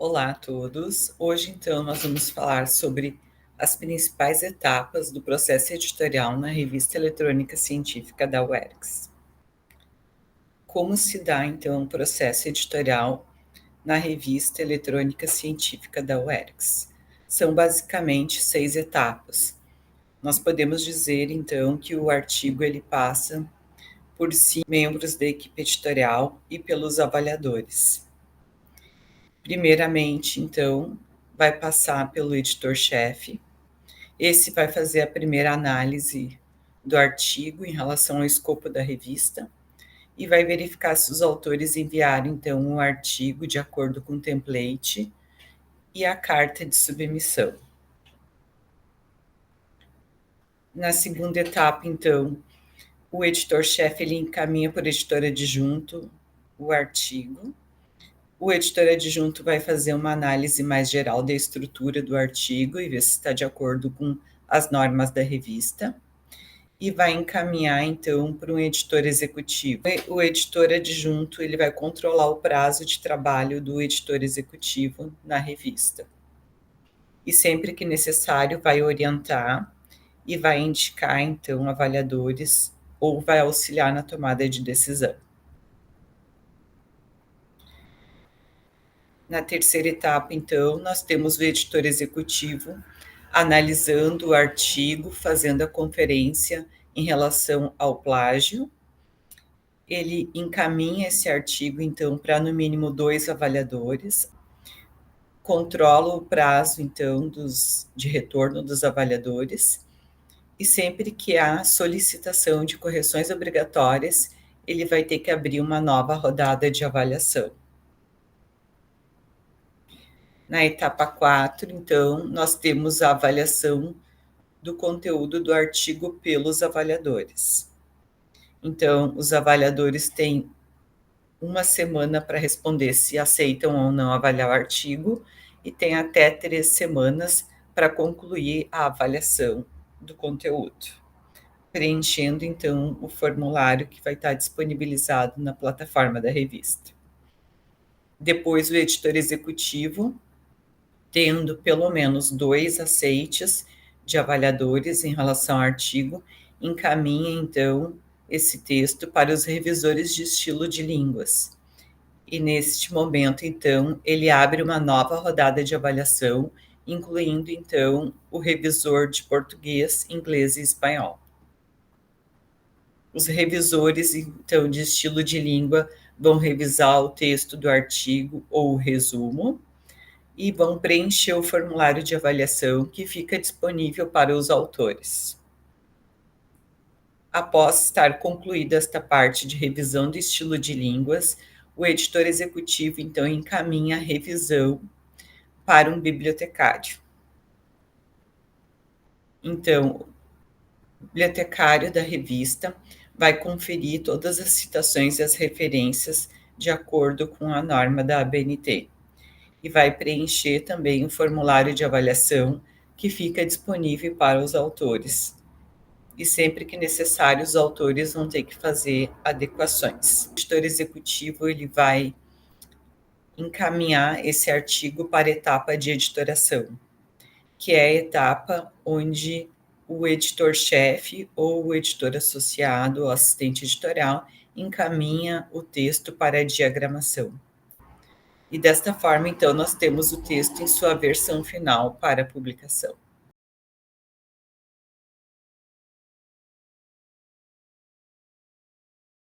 Olá a todos. Hoje, então, nós vamos falar sobre as principais etapas do processo editorial na Revista Eletrônica Científica da UERGS. Como se dá, então, o processo editorial na Revista Eletrônica Científica da UERGS? São basicamente 6 etapas. Nós podemos dizer, então, que o artigo ele passa por 5 membros da equipe editorial e pelos avaliadores. Primeiramente, então, vai passar pelo editor-chefe. Esse vai fazer a primeira análise do artigo em relação ao escopo da revista e vai verificar se os autores enviaram, então, o artigo de acordo com o template e a carta de submissão. Na segunda etapa, então, o editor-chefe ele encaminha para o editor adjunto o artigo. O editor adjunto vai fazer uma análise mais geral da estrutura do artigo e ver se está de acordo com as normas da revista e vai encaminhar, então, para um editor executivo. O editor adjunto ele vai controlar o prazo de trabalho do editor executivo na revista. E sempre que necessário vai orientar e vai indicar, então, avaliadores ou vai auxiliar na tomada de decisão. Na terceira etapa, então, nós temos o editor executivo analisando o artigo, fazendo a conferência em relação ao plágio. Ele encaminha esse artigo, então, para no mínimo 2 avaliadores, controla o prazo, então, de retorno dos avaliadores, e sempre que há solicitação de correções obrigatórias, ele vai ter que abrir uma nova rodada de avaliação. Na etapa 4, então, nós temos a avaliação do conteúdo do artigo pelos avaliadores. Então, os avaliadores têm uma semana para responder se aceitam ou não avaliar o artigo e tem até 3 semanas para concluir a avaliação do conteúdo, preenchendo, então, o formulário que vai estar disponibilizado na plataforma da revista. Depois, o editor executivo, tendo pelo menos 2 aceites de avaliadores em relação ao artigo, encaminha, então, esse texto para os revisores de estilo de línguas. E neste momento, então, ele abre uma nova rodada de avaliação, incluindo, então, o revisor de português, inglês e espanhol. Os revisores, então, de estilo de língua vão revisar o texto do artigo ou o resumo, e vão preencher o formulário de avaliação que fica disponível para os autores. Após estar concluída esta parte de revisão do estilo de línguas, o editor executivo, então, encaminha a revisão para um bibliotecário. Então, o bibliotecário da revista vai conferir todas as citações e as referências de acordo com a norma da ABNT. E vai preencher também o formulário de avaliação que fica disponível para os autores. E sempre que necessário, os autores vão ter que fazer adequações. O editor executivo ele vai encaminhar esse artigo para a etapa de editoração, que é a etapa onde o editor-chefe ou o editor associado, ou assistente editorial, encaminha o texto para a diagramação. E desta forma, então, nós temos o texto em sua versão final para publicação.